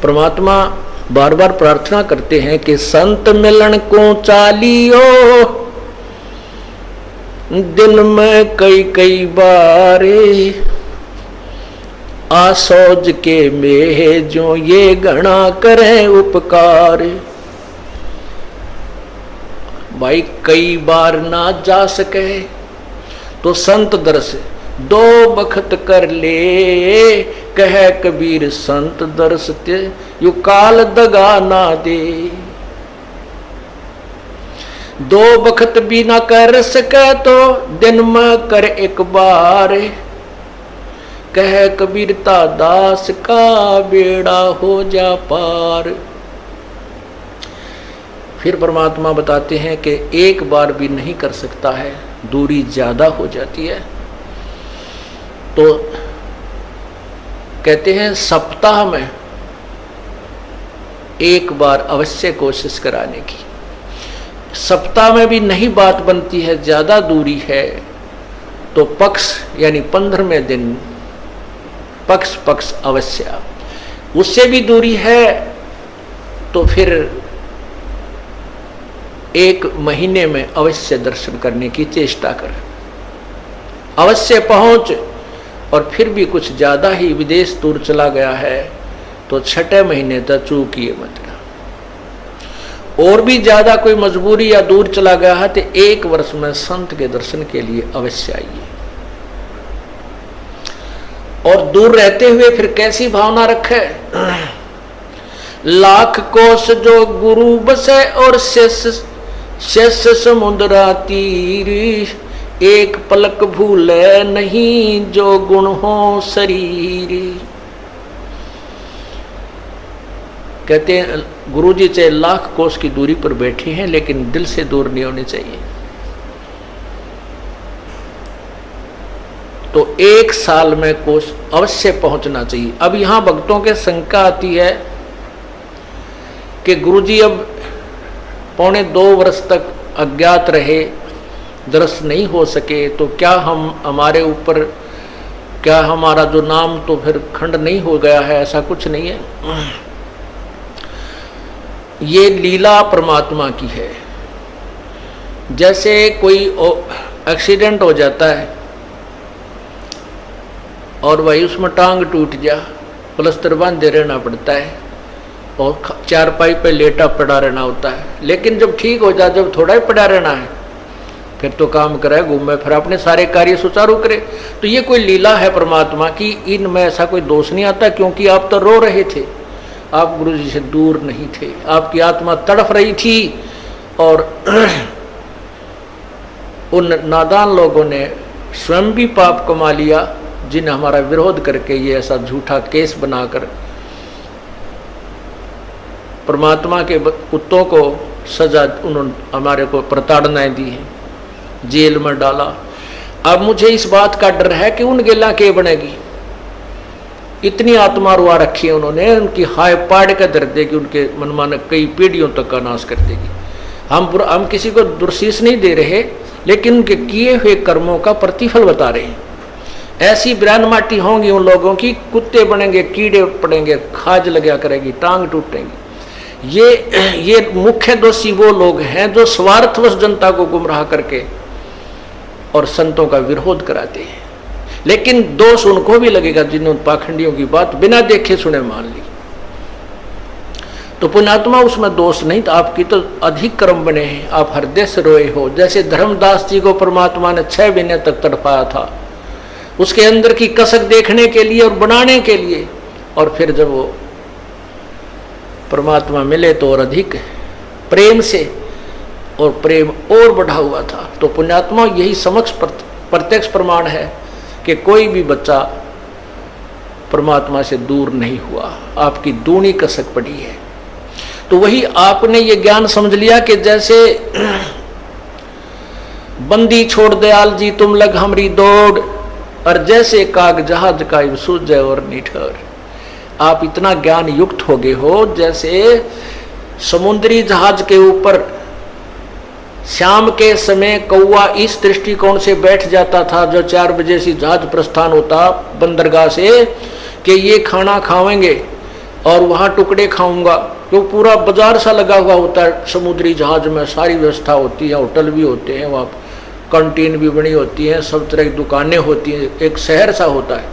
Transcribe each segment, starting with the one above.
परमात्मा बार बार प्रार्थना करते हैं कि संत मिलन को चालियो, दिन में कई कई बारे, आसोज के में जो ये गणा करें उपकार। भाई कई बार ना जा सके तो संत दर्श दो बखत कर ले, कह कबीर संत दर्श ते यू काल दगा ना दे। दो बखत भी ना कर सके तो दिन में कर एक बार, कह कबीरता दास का बेड़ा हो जा पार। फिर परमात्मा बताते हैं कि एक बार भी नहीं कर सकता है, दूरी ज्यादा हो जाती है, तो कहते हैं सप्ताह में एक बार अवश्य कोशिश कराने की। सप्ताह में भी नहीं बात बनती है, ज्यादा दूरी है, तो पक्ष यानी 15वें दिन पक्ष अवश्य। उससे भी दूरी है तो फिर एक महीने में अवश्य दर्शन करने की चेष्टा कर, अवश्य पहुंच। और फिर भी कुछ ज्यादा ही विदेश दूर चला गया है तो 6 महीने तक चूकिए मत। और भी ज्यादा कोई मजबूरी या दूर चला गया है तो 1 वर्ष में संत के दर्शन के लिए अवश्य आइए। और दूर रहते हुए फिर कैसी भावना रखे, लाख कोस जो गुरु बसे और शेष समुद्रा तीर, एक पलक भूले नहीं जो गुण हो शरीर। कहते हैं गुरु जी चाहे लाख कोस की दूरी पर बैठे हैं लेकिन दिल से दूर नहीं होने चाहिए। तो 1 साल में कोस अवश्य पहुंचना चाहिए। अब यहां भक्तों के शंका आती है कि गुरु जी अब 1.25 वर्ष तक अज्ञात रहे, दर्शन नहीं हो सके, तो क्या हमारे ऊपर क्या हमारा जो नाम तो फिर खंड नहीं हो गया है? ऐसा कुछ नहीं है। ये लीला परमात्मा की है। जैसे कोई एक्सीडेंट हो जाता है और वही उसमें टांग टूट जा, प्लस्तर बांधे रहना पड़ता है और चारपाई पे लेटा पड़ा रहना होता है। लेकिन जब ठीक हो जाए, जब थोड़ा ही पड़ा रहना है, फिर तो काम करे, घूमे, फिर अपने सारे कार्य सुचारू करे। तो ये कोई लीला है परमात्मा की, इनमें ऐसा कोई दोष नहीं आता। क्योंकि आप तो रो रहे थे, आप गुरु जी से दूर नहीं थे, आपकी आत्मा तड़फ रही थी। और उन नादान लोगों ने स्वयं भी पाप कमा लिया, जिन्हें हमारा विरोध करके ये ऐसा झूठा केस बनाकर परमात्मा के कुत्तों को सजा उन्होंने हमारे को प्रताड़नाएं दी है, जेल में डाला। अब मुझे इस बात का डर है कि उन गेला के बनेगी। इतनी आत्मा रुआ रखी है उन्होंने, उनकी हाय पाड़ के दर देगी, उनके मनमान कई पीढ़ियों तक का नाश कर देगी। हम किसी को दुर्शीष नहीं दे रहे, लेकिन उनके किए हुए कर्मों का प्रतिफल बता रहे हैं। ऐसी ब्रान माटी होंगी उन लोगों की, कुत्ते बनेंगे, कीड़े पड़ेंगे, खाज लगा करेगी, टांग टूटेंगी। ये मुख्य दोषी वो लोग हैं जो स्वार्थवश जनता को गुमराह करके और संतों का विरोध कराते हैं। लेकिन दोष उनको भी लगेगा जिन्होंने पाखंडियों की बात बिना देखे सुने मान ली। तो पुण्यात्मा उसमें दोष नहीं, तो आपकी तो अधिक कर्म बने हैं, आप हृदय से रोए हो। जैसे धर्मदास जी को परमात्मा ने 6 महीने तक तड़पाया था, उसके अंदर की कसक देखने के लिए और बनाने के लिए। और फिर जब वो परमात्मा मिले तो और अधिक प्रेम से, और प्रेम और बढ़ा हुआ था। तो पुण्यात्मा यही समक्ष प्रत्यक्ष प्रमाण है कि कोई भी बच्चा परमात्मा से दूर नहीं हुआ, आपकी दूनी कसक पड़ी है। तो वही आपने ये ज्ञान समझ लिया कि जैसे बंदी छोड़ दयाल जी तुम लग हमरी दौड़, और जैसे काग जहाज का सूझ और निठर। आप इतना ज्ञान युक्त हो गए हो जैसे समुद्री जहाज के ऊपर शाम के समय कौवा इस दृष्टिकोण से बैठ जाता था, जो 4 बजे से जहाज प्रस्थान होता बंदरगाह से, कि ये खाना खाएंगे और वहाँ टुकड़े खाऊंगा, तो पूरा बाजार सा लगा हुआ होता है समुद्री जहाज में, सारी व्यवस्था होती है, होटल भी होते हैं वहाँ, कैंटीन भी बनी होती है, सब तरह की दुकानें होती हैं, एक शहर सा होता है।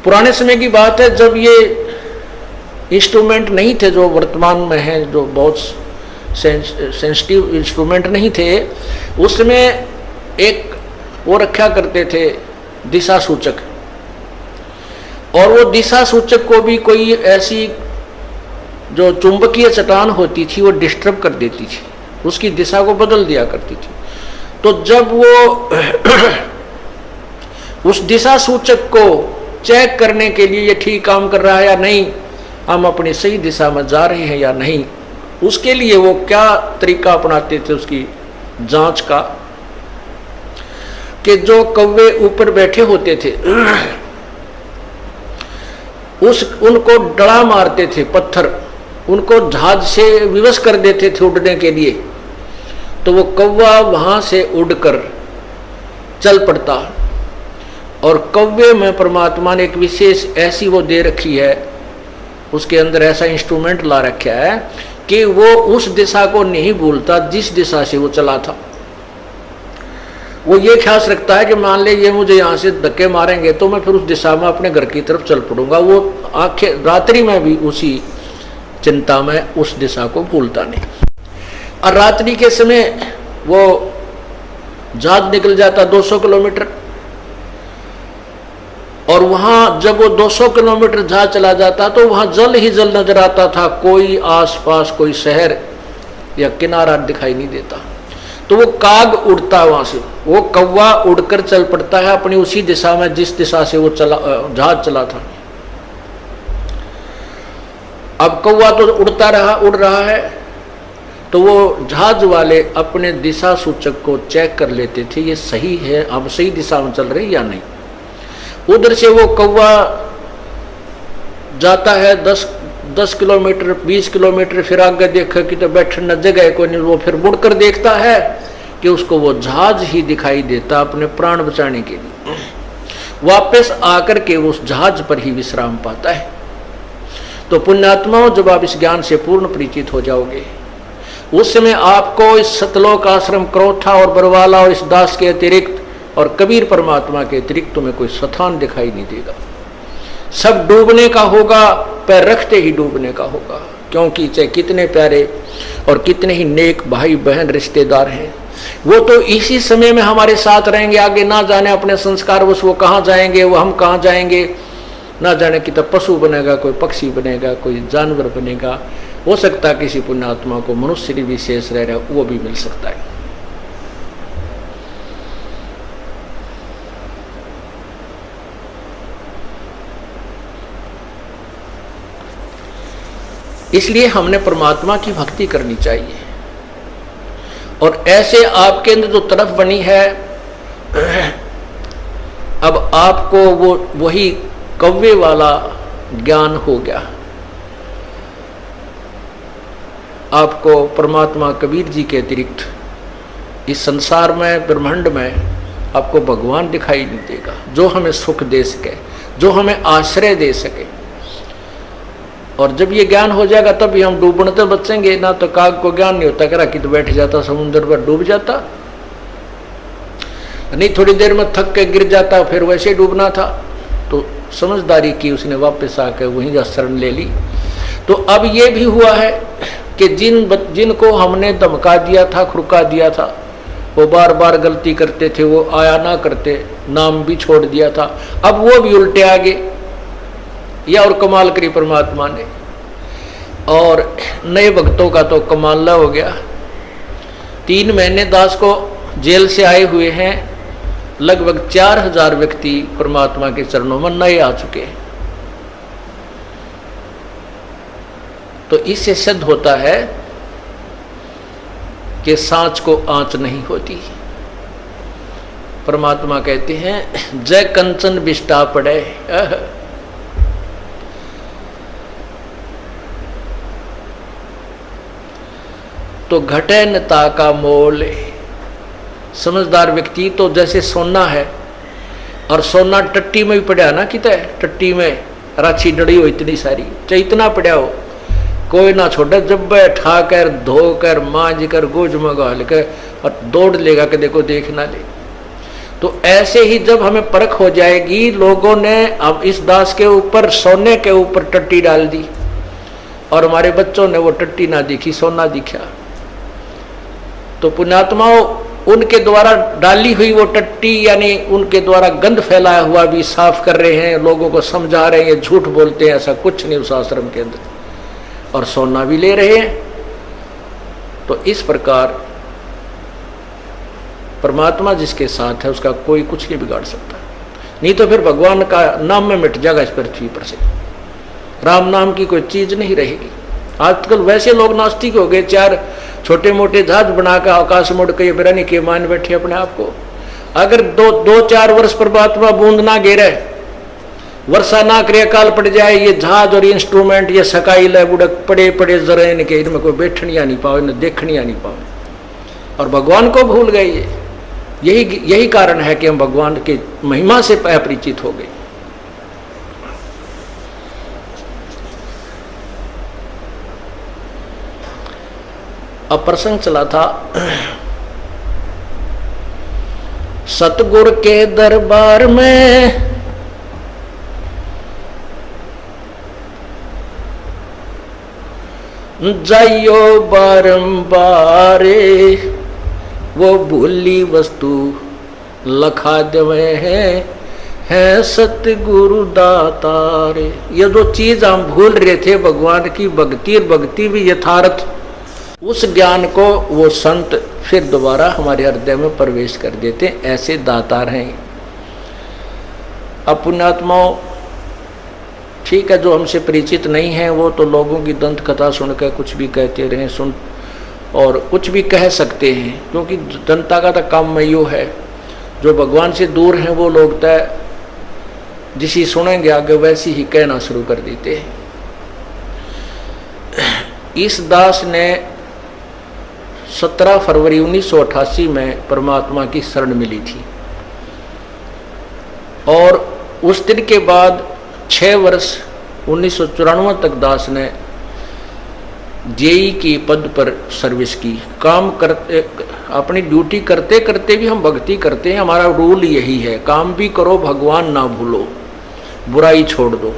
पुराने समय की बात है जब ये इंस्ट्रूमेंट नहीं थे जो वर्तमान में हैं, जो बहुत सेंसिटिव इंस्ट्रूमेंट नहीं थे, उसमें एक वो रखा करते थे दिशा सूचक, और वो दिशा सूचक को भी कोई ऐसी जो चुंबकीय चट्टान होती थी वो डिस्टर्ब कर देती थी, उसकी दिशा को बदल दिया करती थी। तो जब वो उस दिशा सूचक को चेक करने के लिए ये ठीक काम कर रहा है या नहीं, हम अपनी सही दिशा में जा रहे हैं या नहीं, उसके लिए वो क्या तरीका अपनाते थे उसकी जांच का, कि जो कौवे ऊपर बैठे होते थे उनको डड़ा मारते थे पत्थर, उनको जहाज से विवश कर देते थे उड़ने के लिए, तो वो कौवा वहां से उड़कर चल पड़ता। और कौवे में परमात्मा ने एक विशेष ऐसी वो दे रखी है, उसके अंदर ऐसा इंस्ट्रूमेंट ला रखा है कि वो उस दिशा को नहीं भूलता जिस दिशा से वो चला था। वो ये ख्याल रखता है कि मान ले ये मुझे यहाँ से धक्के मारेंगे तो मैं फिर उस दिशा में अपने घर की तरफ चल पड़ूंगा। वो आंखें रात्रि में भी उसी चिंता में उस दिशा को भूलता नहीं। और रात्रि के समय वो जहाज निकल जाता 200 किलोमीटर, और वहां जब वो 200 किलोमीटर जहाज चला जाता तो वहां जल ही जल नजर आता था, कोई आसपास कोई शहर या किनारा दिखाई नहीं देता। तो वो काग उड़ता वहां से, वो कौवा उड़कर चल पड़ता है अपनी उसी दिशा में जिस दिशा से वो जहाज चला था। अब कौवा तो उड़ता रहा, उड़ रहा है, तो वो जहाज वाले अपने दिशा सूचक को चेक कर लेते थे, ये सही है, हम सही दिशा में चल रहे या नहीं। उधर से वो कौवा जाता है 10 किलोमीटर 20 किलोमीटर, फिर आगे देखा कि तो बैठने जगह कोई नहीं, वो फिर मुड़कर देखता है कि उसको वो जहाज ही दिखाई देता अपने प्राण बचाने के लिए। वापस आकर के उस जहाज पर ही विश्राम पाता है। तो पुण्यात्माओं, जब आप इस ज्ञान से पूर्ण परिचित हो जाओगे, उस समय आपको इस सतलोक आश्रम क्रोथा और बरवाला और इस दास के अतिरिक्त और कबीर परमात्मा के अतिरिक्त तुम्हें कोई स्थान दिखाई नहीं देगा। सब डूबने का होगा, पैर रखते ही डूबने का होगा, क्योंकि चाहे कितने प्यारे और कितने ही नेक भाई बहन रिश्तेदार हैं, वो तो इसी समय में हमारे साथ रहेंगे। आगे ना जाने अपने संस्कार वो कहाँ जाएंगे, वो हम कहाँ जाएंगे, ना जाने कि तो पशु बनेगा, कोई पक्षी बनेगा, कोई जानवर बनेगा। हो सकता है किसी पुण्यात्मा को मनुष्य विशेष रह रहा है, वो भी मिल सकता है। इसलिए हमने परमात्मा की भक्ति करनी चाहिए। और ऐसे आपके अंदर जो तरफ बनी है, अब आपको वो वही कौवे वाला ज्ञान हो गया। आपको परमात्मा कबीर जी के अतिरिक्त इस संसार में, ब्रह्मांड में आपको भगवान दिखाई नहीं देगा, जो हमें सुख दे सके, जो हमें आश्रय दे सके। और जब ये ज्ञान हो जाएगा तभी हम डूबने तो बचेंगे। ना तो काग को ज्ञान नहीं होता, करा कि तो बैठ जाता समुद्र पर, डूब जाता नहीं, थोड़ी देर में थक के गिर जाता, फिर वैसे डूबना था। तो समझदारी की उसने, वापस आकर वहीं शरण ले ली। तो अब ये भी हुआ है कि जिनको हमने धमका दिया था, खुरका दिया था, वो बार बार गलती करते थे, वो आया ना करते, नाम भी छोड़ दिया था, अब वो भी उल्टे आ गए। या और कमाल करी परमात्मा ने। और नए भक्तों का तो कमाल हो गया। 3 महीने दास को जेल से आए हुए हैं, लगभग 4000 व्यक्ति परमात्मा के चरणों में नए आ चुके हैं। तो इससे सिद्ध होता है कि सांच को आंच नहीं होती। परमात्मा कहते हैं जय कंचन बिष्टा पड़े। तो घटे न ताका मोल। समझदार व्यक्ति तो जैसे सोना है, और सोना टट्टी में भी पड़ा ना, कितना टट्टी में राछी डड़ी हो इतनी सारी, चाहे इतना पड़ा हो, कोई ना छोटा, जब बैठा कर धोकर मांझ कर गोज मगाल कर और दौड़ लेगा कि देखो देख ना ले। तो ऐसे ही जब हमें परख हो जाएगी, लोगों ने अब इस दास के ऊपर सोने के ऊपर टट्टी डाल दी और हमारे बच्चों ने वो टट्टी ना दिखी, सोना दिखा। तो पुण्यात्माओं, उनके द्वारा डाली हुई वो टट्टी यानी उनके द्वारा गंध फैलाया हुआ भी साफ कर रहे हैं, लोगों को समझा रहे हैं, ये झूठ बोलते हैं, ऐसा कुछ नहीं उस आश्रम के अंदर, और सोना भी ले रहे हैं। तो इस प्रकार परमात्मा जिसके साथ है उसका कोई कुछ नहीं बिगाड़ सकता, नहीं तो फिर भगवान का नाम में मिट जाएगा इस पृथ्वी पर से, राम नाम की कोई चीज नहीं रहेगी। आजकल वैसे लोग नास्तिक हो गए, 4 छोटे मोटे जहाज बनाकर आकाश मोड़ के बिरानी के मान बैठे अपने आप को। अगर 2-4 वर्ष परमात्मा बूंद ना गिरे, वर्षा ना करे, अकाल पड़ जाए, ये जहाज और इंस्ट्रूमेंट ये सकाइल है बुड़क पड़े पड़े जरा इनके, इनमें कोई बैठनिया नहीं पाओ, इन्हें देखनिया नहीं पाओ, और भगवान को भूल गए। यही कारण है कि हम भगवान की महिमा से अपरिचित हो गए। अब प्रसंग चला था, सतगुरु के दरबार में जाइयो बारंबारे, वो भूली वस्तु लखा देवे हैं सतगुरु दातारे। ये जो चीज हम भूल रहे थे भगवान की भक्ति, और भक्ति भी यथार्थ, उस ज्ञान को वो संत फिर दोबारा हमारे हृदय में प्रवेश कर देते, ऐसे दातार हैं। अब पुण्यात्माओं, ठीक है, जो हमसे परिचित नहीं है वो तो लोगों की दंत कथा सुनकर कुछ भी कहते रहें, सुन और कुछ भी कह सकते हैं, क्योंकि जनता का तो काम में यो है। जो भगवान से दूर हैं वो लोग तय जिसी सुनेंगे आगे वैसी ही कहना शुरू कर देते हैं। इस दास ने 17 फरवरी 1988 में परमात्मा की शरण मिली थी, और उस दिन के बाद 6 वर्ष 1994 तक दास ने जेई की पद पर सर्विस की। काम करते, अपनी ड्यूटी करते करते भी हम भक्ति करते हैं, हमारा रूल यही है, काम भी करो भगवान ना भूलो, बुराई छोड़ दो।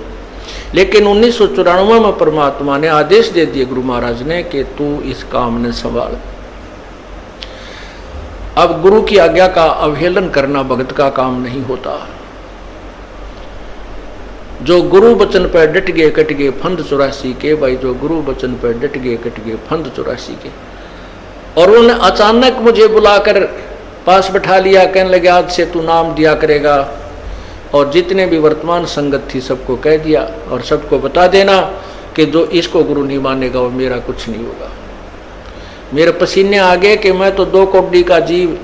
लेकिन 1994 में परमात्मा ने आदेश दे दिए गुरु महाराज ने कि तू इस काम ने संभाल। अब गुरु की आज्ञा का अवहेलन करना भगत का काम नहीं होता। जो गुरु वचन पर डट गए कट गए फंद 84 के, भाई जो गुरु वचन पर डट गए कट गए फंद 84 के। और उन्होंने अचानक मुझे बुलाकर पास बैठा लिया, कहने लगे आज से तू नाम दिया करेगा, और जितने भी वर्तमान संगत थी सबको कह दिया, और सबको बता देना कि जो इसको गुरु नहीं मानेगा वो मेरा कुछ नहीं होगा। मेरे पसीने आ गए कि मैं तो 2 कौड़ी का जीव,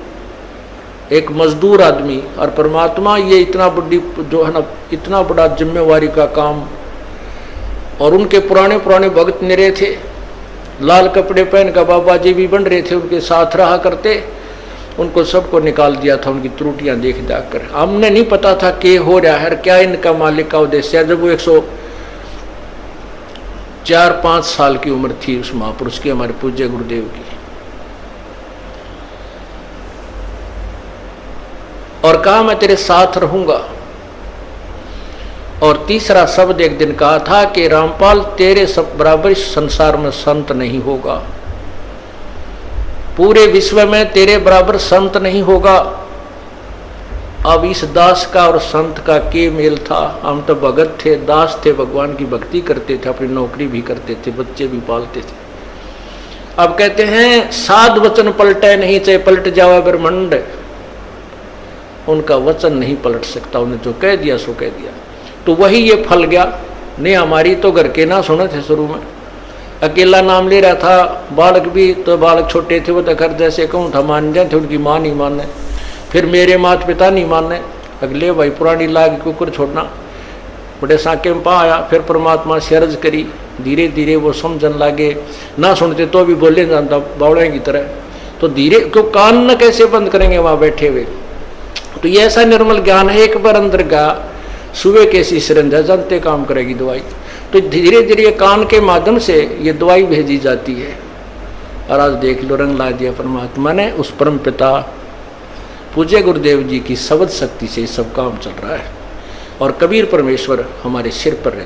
एक मजदूर आदमी, और परमात्मा ये इतना बड़ी जो है ना, इतना बड़ा जिम्मेवारी का काम। और उनके पुराने पुराने भक्त निरे थे, लाल कपड़े पहन कर बाबा जी भी बन रहे थे, उनके साथ रहा करते, उनको सबको निकाल दिया था उनकी त्रुटियां देख देख कर। हमने नहीं पता था कि हो रहा है, क्या इनका मालिक का उद्देश्य है। जब वो 104-5 साल की उम्र थी उस महापुरुष की, हमारे पूज्य गुरुदेव की, और कहा मैं तेरे साथ रहूंगा। और तीसरा शब्द एक दिन कहा था कि रामपाल तेरे सब बराबर इस संसार में संत नहीं होगा, पूरे विश्व में तेरे बराबर संत नहीं होगा। अब इस दास का और संत का के मेल था। हम तो भगत थे, दास थे, भगवान की भक्ति करते थे, अपनी नौकरी भी करते थे, बच्चे भी पालते थे। अब कहते हैं साध वचन पलटे नहीं, चाहे पलट जावा ब्रह्मंड, उनका वचन नहीं पलट सकता, उन्हें जो कह दिया सो कह दिया। तो वही ये फल गया। नहीं हमारी तो घर के ना सुने थे, शुरू में अकेला नाम ले रहा था, बालक भी, तो बालक छोटे थे वो तो घर जैसे कहूँ था मान जाए थे, उनकी माँ नहीं माने, फिर मेरे माता पिता नहीं माने, अगले भाई पुरानी लाग कुकर छोड़ना, बड़े साके में पा आया। फिर परमात्मा से अर्ज करी, धीरे धीरे वो समझन लागे, ना सुनते तो भी बोले जानता बावड़े की तरह, तो धीरे क्यों कान न कैसे बंद करेंगे वहाँ बैठे हुए। तो ये ऐसा निर्मल ज्ञान है, एक बार अंदर गया सुबह कैसी सिरंज है, जानते काम करेगी दवाई। तो धीरे धीरे कान के माध्यम से ये दवाई भेजी जाती है। और आज देख लो, रंग ला दिया परमात्मा ने। उस परम पिता पूज्य गुरुदेव जी की शब्द शक्ति से सब काम चल रहा है। और कबीर परमेश्वर हमारे सिर पर रहते।